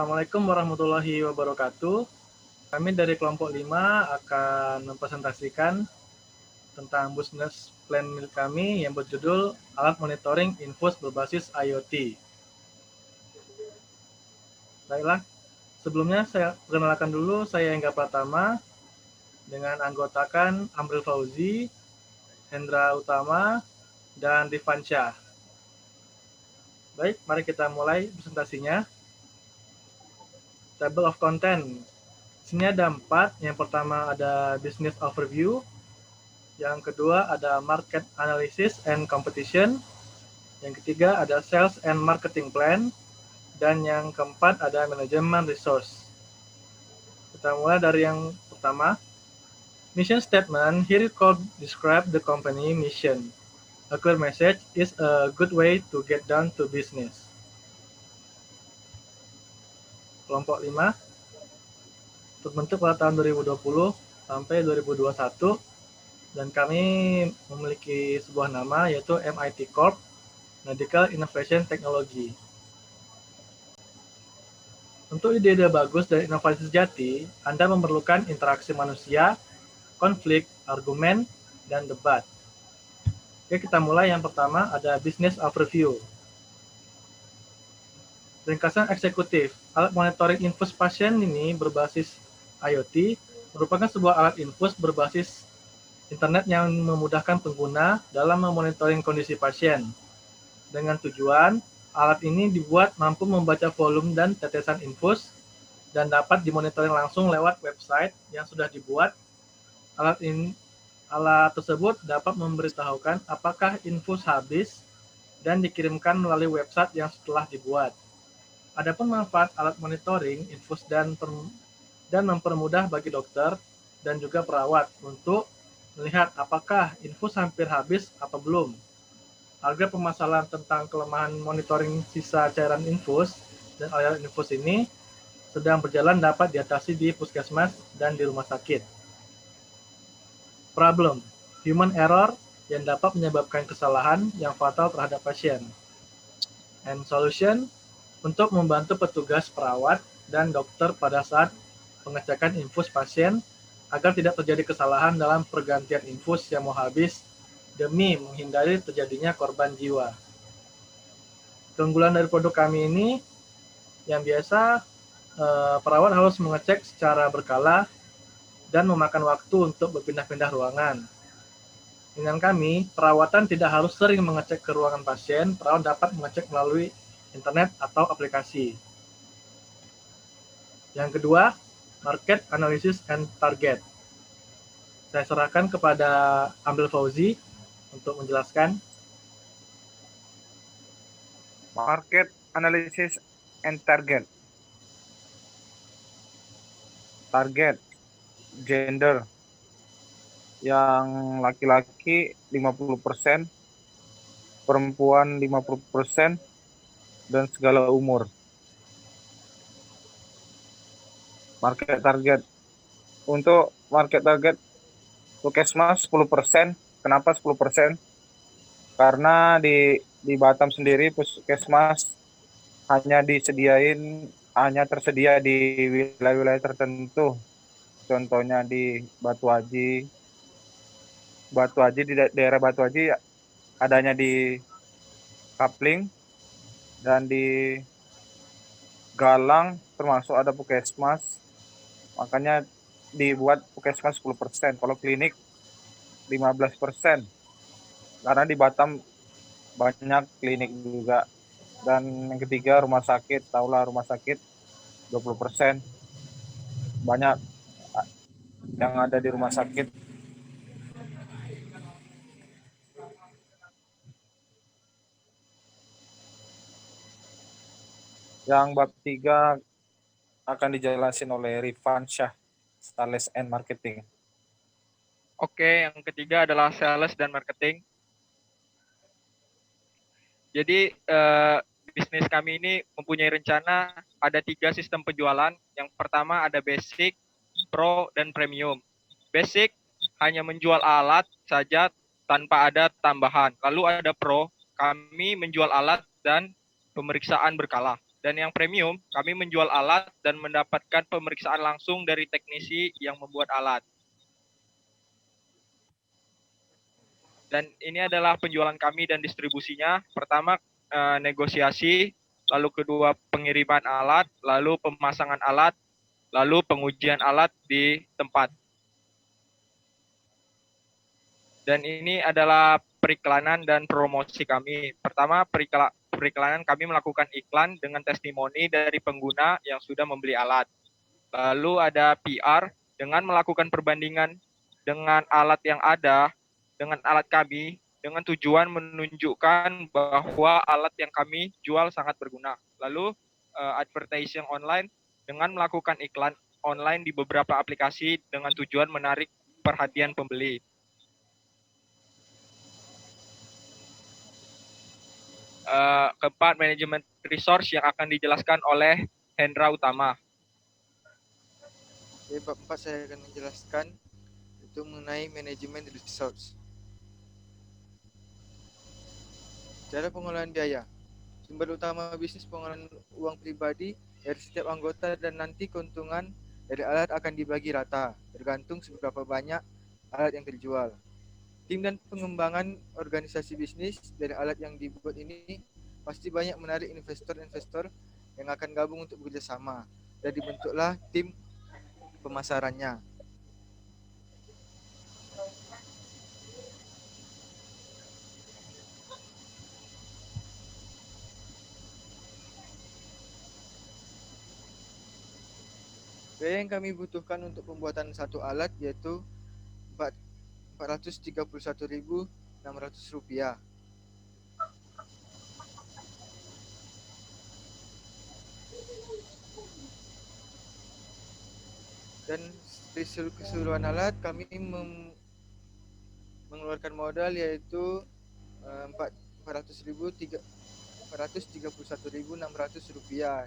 Assalamualaikum warahmatullahi wabarakatuh. Kami dari kelompok 5 akan mempresentasikan tentang business plan milik kami yang berjudul Alat Monitoring Infus Berbasis IoT. Baiklah, sebelumnya saya perkenalkan dulu, saya Engga Pratama dengan anggotakan Amril Fauzi, Hendra Utama, dan Rifan Syah. Baik, mari kita mulai presentasinya. Table of content. Sini ada 4. Yang pertama ada business overview. Yang kedua ada market analysis and competition. Yang ketiga ada sales and marketing plan. Dan yang keempat ada manajemen resource. Kita mulai dari yang pertama. Mission statement. Here it could describe the company mission. A clear message is a good way to get down to business. Kelompok 5 terbentuk pada tahun 2020 sampai 2021 dan kami memiliki sebuah nama yaitu MIT Corp Medical Innovation Technology. Untuk ide-ide bagus dan inovasi sejati, Anda memerlukan interaksi manusia, konflik, argumen, dan debat. Oke, kita mulai. Yang pertama ada business overview. Ringkasan eksekutif, alat monitoring infus pasien ini berbasis IoT merupakan sebuah alat infus berbasis internet yang memudahkan pengguna dalam memonitoring kondisi pasien. Dengan tujuan, alat ini dibuat mampu membaca volume dan tetesan infus dan dapat dimonitoring langsung lewat website yang sudah dibuat. Alat tersebut dapat memberitahukan apakah infus habis dan dikirimkan melalui website yang setelah dibuat. Adapun manfaat alat monitoring infus dan mempermudah bagi dokter dan juga perawat untuk melihat apakah infus hampir habis atau belum. Agar permasalahan tentang kelemahan monitoring sisa cairan infus dan aliran infus ini sedang berjalan dapat diatasi di puskesmas dan di rumah sakit. Problem, human error yang dapat menyebabkan kesalahan yang fatal terhadap pasien. And solution, untuk membantu petugas perawat dan dokter pada saat pengecekan infus pasien agar tidak terjadi kesalahan dalam pergantian infus yang mau habis demi menghindari terjadinya korban jiwa. Keunggulan dari produk kami ini yang biasa perawat harus mengecek secara berkala dan memakan waktu untuk berpindah-pindah ruangan. Dengan kami, perawatan tidak harus sering mengecek ke ruangan pasien, perawat dapat mengecek melalui internet atau aplikasi. Yang kedua, market analysis and target. Saya serahkan kepada Amril Fauzi untuk menjelaskan. Market analysis and target. Target gender yang laki-laki 50%, perempuan 50%, dan segala umur. Market target. Untuk market target puskesmas 10%. Kenapa 10%? Karena di Batam sendiri puskesmas hanya tersedia di wilayah-wilayah tertentu. Contohnya di Batu Haji. Di daerah Batu Haji adanya di Kapling, dan di Galang termasuk ada puskesmas, makanya dibuat puskesmas 10%. Kalau klinik 15%, karena di Batam banyak klinik juga. Dan yang ketiga rumah sakit, tahulah rumah sakit 20%, banyak yang ada di rumah sakit. Yang bab 3 akan dijelasin oleh Rifan Syah, Sales and Marketing. Oke, yang ketiga adalah sales dan marketing. Jadi bisnis kami ini mempunyai rencana ada 3 sistem penjualan. Yang pertama ada basic, pro, dan premium. Basic hanya menjual alat saja tanpa ada tambahan. Lalu ada pro, kami menjual alat dan pemeriksaan berkala. Dan yang premium, kami menjual alat dan mendapatkan pemeriksaan langsung dari teknisi yang membuat alat. Dan ini adalah penjualan kami dan distribusinya. Pertama, negosiasi, lalu kedua pengiriman alat, lalu pemasangan alat, lalu pengujian alat di tempat. Dan ini adalah periklanan dan promosi kami. Pertama, periklanan kami melakukan iklan dengan testimoni dari pengguna yang sudah membeli alat. Lalu ada PR dengan melakukan perbandingan dengan alat yang ada, dengan alat kami, dengan tujuan menunjukkan bahwa alat yang kami jual sangat berguna. Lalu advertising online dengan melakukan iklan online di beberapa aplikasi dengan tujuan menarik perhatian pembeli. Keempat, manajemen resource yang akan dijelaskan oleh Hendra Utama. Oke, bab 4 saya akan menjelaskan itu mengenai manajemen resource. Cara pengolahan biaya. Sumber utama bisnis pengolahan uang pribadi dari setiap anggota dan nanti keuntungan dari alat akan dibagi rata, tergantung seberapa banyak alat yang terjual. Tim dan pengembangan organisasi bisnis dari alat yang dibuat ini pasti banyak menarik investor-investor yang akan gabung untuk bekerjasama, dan dibentuklah tim pemasarannya. Biaya yang kami butuhkan untuk pembuatan satu alat yaitu Rp431.600. Dan dari keseluruhan alat kami mengeluarkan modal yaitu Rp431.600.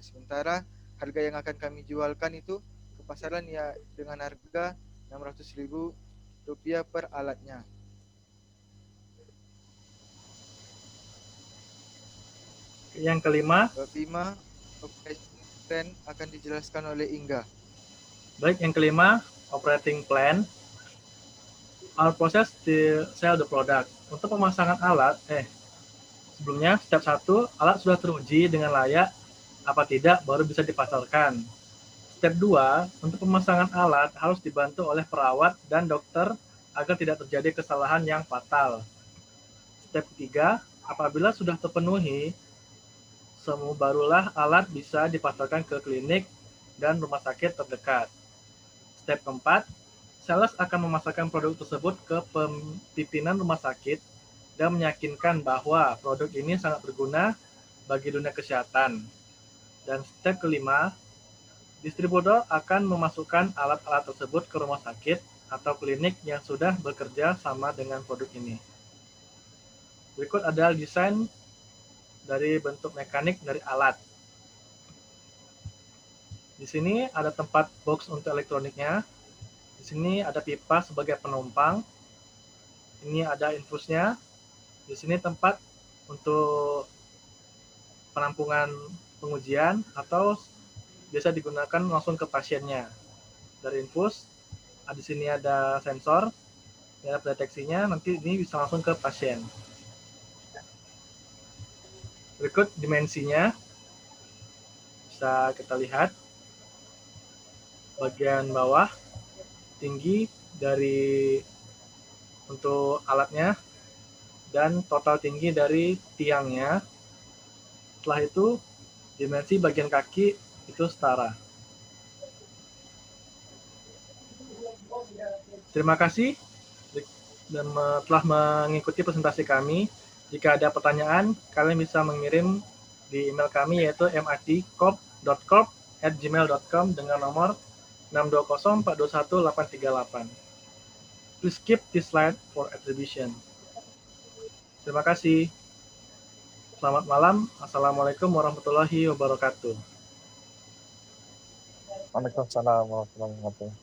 Sementara harga yang akan kami jualkan itu ke pasaran ya dengan harga Rp600.000 per alatnya. Yang kelima. Bab 5, operation plan akan dijelaskan oleh Inga. Baik, yang kelima, operating plan. Our process to sell the product. Untuk pemasangan alat, sebelumnya step 1, alat sudah teruji dengan layak apa tidak baru bisa dipasarkan. Step 2, untuk pemasangan alat harus dibantu oleh perawat dan dokter agar tidak terjadi kesalahan yang fatal. Step 3, apabila sudah terpenuhi, semua barulah alat bisa dipasarkan ke klinik dan rumah sakit terdekat. Step 4, sales akan memasarkan produk tersebut ke pimpinan rumah sakit dan meyakinkan bahwa produk ini sangat berguna bagi dunia kesehatan. Dan step kelima, distributor akan memasukkan alat-alat tersebut ke rumah sakit atau klinik yang sudah bekerja sama dengan produk ini. Berikut adalah desain dari bentuk mekanik dari alat. Di sini ada tempat box untuk elektroniknya. Di sini ada pipa sebagai penumpang. Ini ada infusnya. Di sini tempat untuk penampungan pengujian atau biasa digunakan langsung ke pasiennya. Dari infus, di sini ada sensor, ada deteksinya, nanti ini bisa langsung ke pasien. Berikut dimensinya, bisa kita lihat. Bagian bawah, tinggi dari untuk alatnya, dan total tinggi dari tiangnya. Setelah itu, dimensi bagian kaki itu setara. Terima kasih dan telah mengikuti presentasi kami. Jika ada pertanyaan, kalian bisa mengirim di email kami yaitu matcorp.corp@gmail.com dengan nomor 620421838. Please keep this slide for exhibition. Terima kasih. Selamat malam. Assalamualaikum warahmatullahi wabarakatuh. Waalaikumsalam warahmatullahi wabarakatuh.